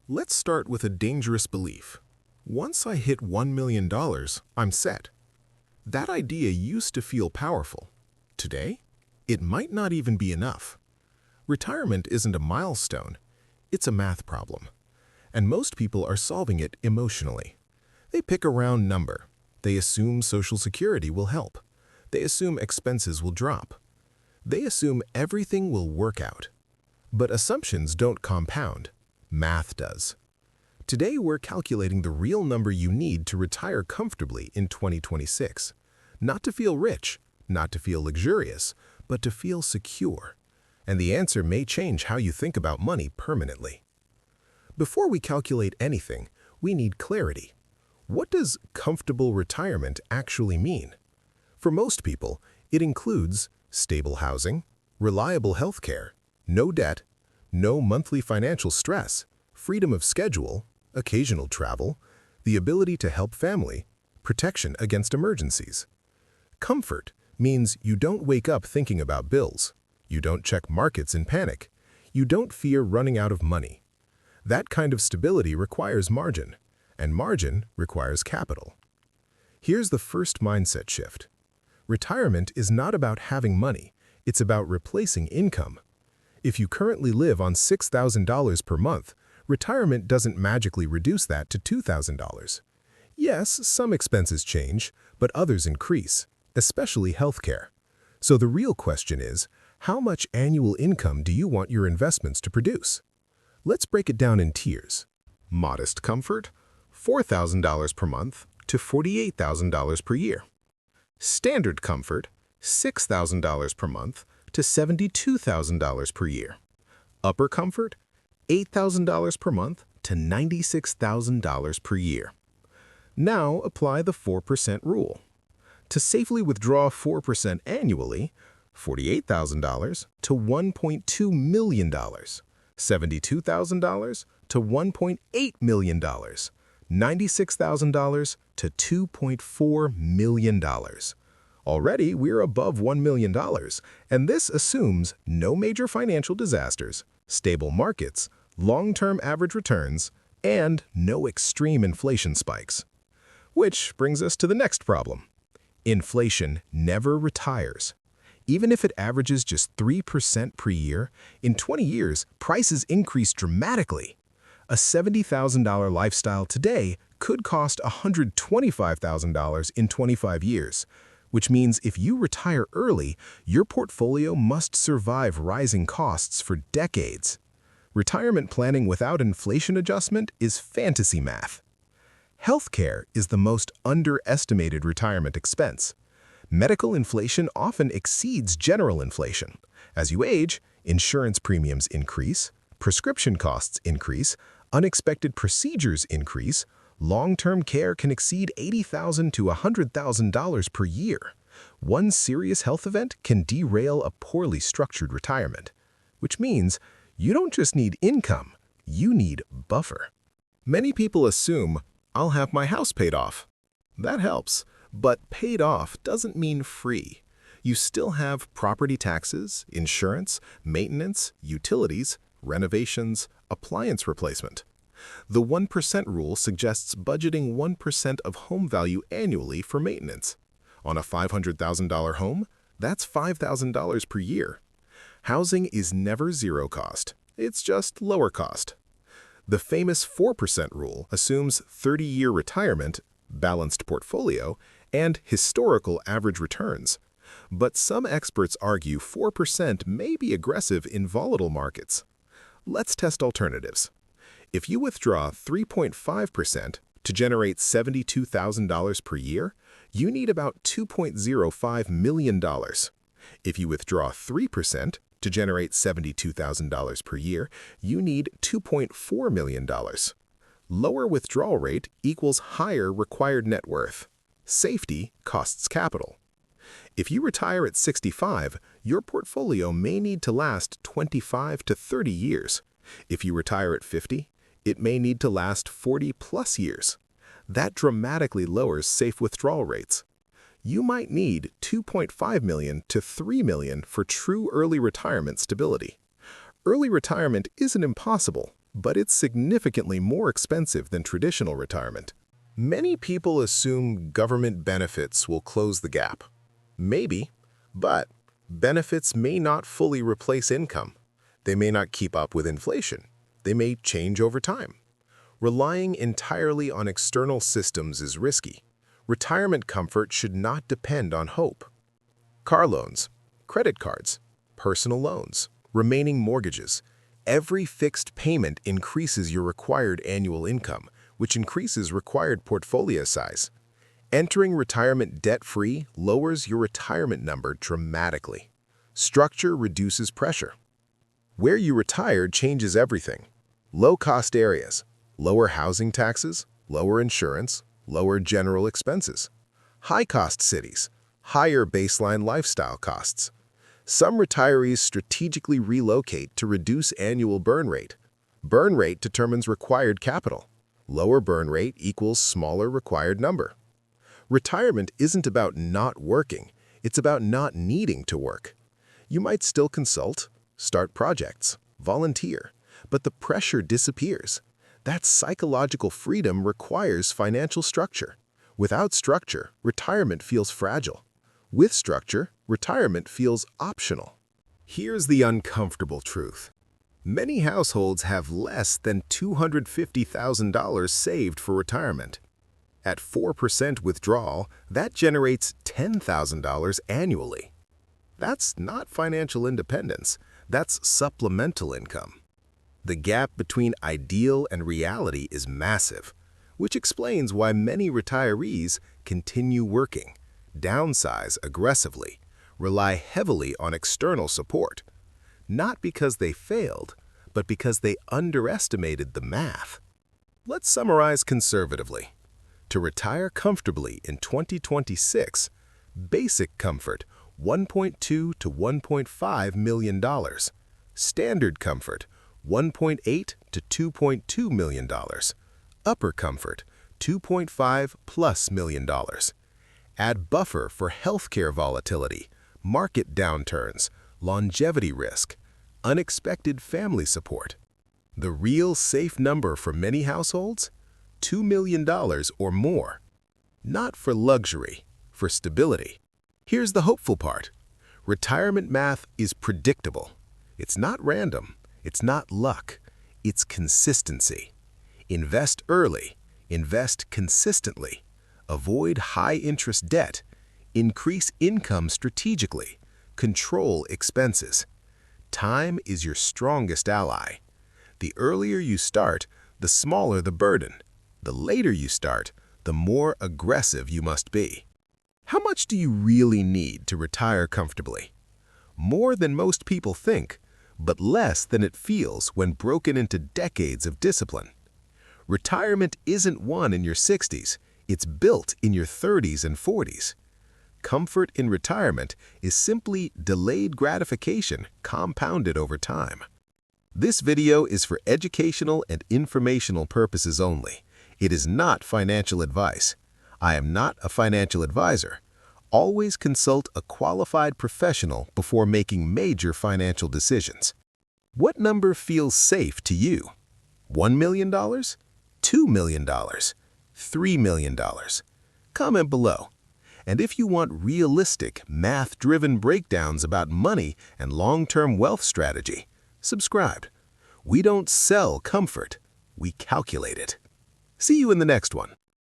Let's start with a dangerous belief. Once I hit $1 million, I'm set. That idea used to feel powerful. Today, it might not even be enough. Retirement isn't a milestone, it's a math problem. And most people are solving it emotionally. They pick a round number. They assume Social Security will help. They assume expenses will drop. They assume everything will work out. But assumptions don't compound. Math does. Today, we're calculating the real number you need to retire comfortably in 2026. Not to feel rich, not to feel luxurious, but to feel secure. And the answer may change how you think about money permanently. Before we calculate anything, we need clarity. What does comfortable retirement actually mean? For most people, it includes stable housing, reliable health care, no debt, no monthly financial stress, freedom of schedule, occasional travel, the ability to help family, protection against emergencies. Comfort means you don't wake up thinking about bills. You don't check markets in panic. You don't fear running out of money. That kind of stability requires margin, and margin requires capital. Here's the first mindset shift. Retirement is not about having money, it's about replacing income. If you currently live on $6,000 per month, retirement doesn't magically reduce that to $2,000. Yes, some expenses change, but others increase, especially healthcare. So the real question is, how much annual income do you want your investments to produce? Let's break it down in tiers. Modest comfort, $4,000 per month to $48,000 per year. Standard comfort, $6,000 per month to $72,000 per year. Upper comfort, $8,000 per month to $96,000 per year. Now apply the 4% rule. To safely withdraw 4% annually, $48,000 to $1.2 million, $72,000 to $1.8 million, $96,000 to $2.4 million. Already, we're above $1 million, and this assumes no major financial disasters, stable markets, long-term average returns, and no extreme inflation spikes. Which brings us to the next problem. Inflation never retires. Even if it averages just 3% per year, in 20 years, prices increase dramatically. A $70,000 lifestyle today could cost $125,000 in 25 years, which means if you retire early, your portfolio must survive rising costs for decades. Retirement planning without inflation adjustment is fantasy math. Healthcare is the most underestimated retirement expense. Medical inflation often exceeds general inflation. As you age, insurance premiums increase, prescription costs increase, unexpected procedures increase, long-term care can exceed $80,000 to $100,000 per year. One serious health event can derail a poorly structured retirement, which means you don't just need income, you need buffer. Many people assume, I'll have my house paid off. That helps, but paid off doesn't mean free. You still have property taxes, insurance, maintenance, utilities, renovations, appliance replacement. The 1% rule suggests budgeting 1% of home value annually for maintenance. On a $500,000 home, that's $5,000 per year. Housing is never zero cost. It's just lower cost. The famous 4% rule assumes 30-year retirement, balanced portfolio, and historical average returns. But some experts argue 4% may be aggressive in volatile markets. Let's test alternatives. If you withdraw 3.5% to generate $72,000 per year, you need about $2.05 million. If you withdraw 3% to generate $72,000 per year, you need $2.4 million. Lower withdrawal rate equals higher required net worth. Safety costs capital. If you retire at 65, your portfolio may need to last 25 to 30 years. If you retire at 50, it may need to last 40+ years. That dramatically lowers safe withdrawal rates. You might need $2.5 million to $3 million for true early retirement stability. Early retirement isn't impossible. but it's significantly more expensive than traditional retirement. Many people assume government benefits will close the gap. Maybe, but benefits may not fully replace income. They may not keep up with inflation. They may change over time. Relying entirely on external systems is risky. Retirement comfort should not depend on hope. Car loans, credit cards, personal loans, remaining mortgages. Every fixed payment increases your required annual income, which increases required portfolio size. Entering retirement debt-free lowers your retirement number dramatically. Structure reduces pressure. Where you retire changes everything. Low-cost areas, lower housing taxes, lower insurance, lower general expenses. High-cost cities, higher baseline lifestyle costs. Some retirees strategically relocate to reduce annual burn rate. Burn rate determines required capital. Lower burn rate equals smaller required number. Retirement isn't about not working, it's about not needing to work. You might still consult, start projects, volunteer, but the pressure disappears. That psychological freedom requires financial structure. Without structure, retirement feels fragile. With structure, retirement feels optional. Here's the uncomfortable truth. Many households have less than $250,000 saved for retirement. At 4% withdrawal, that generates $10,000 annually. That's not financial independence, that's supplemental income. The gap between ideal and reality is massive, which explains why many retirees continue working, downsize aggressively, rely heavily on external support, not because they failed, but because they underestimated the math. Let's summarize conservatively. To retire comfortably in 2026, basic comfort, $1.2 to $1.5 million. Standard comfort, $1.8 to $2.2 million. Upper comfort, $2.5+ million. Add buffer for healthcare volatility, market downturns, longevity risk, unexpected family support. The real safe number for many households? $2 million or more. Not for luxury, for stability. Here's the hopeful part. Retirement math is predictable. It's not random. It's not luck. It's consistency. Invest early. Invest consistently. Avoid high-interest debt. Increase income strategically. Control expenses. Time is your strongest ally. The earlier you start, the smaller the burden. The later you start, the more aggressive you must be. How much do you really need to retire comfortably? More than most people think, but less than it feels when broken into decades of discipline. Retirement isn't won in your 60s, it's built in your 30s and 40s. Comfort in retirement is simply delayed gratification compounded over time. This video is for educational and informational purposes only. It is not financial advice. I am not a financial advisor. Always consult a qualified professional before making major financial decisions. What number feels safe to you? $1 million? $2 million? $3 million? Comment below. And if you want realistic, math-driven breakdowns about money and long-term wealth strategy, subscribe. We don't sell comfort, we calculate it. See you in the next one.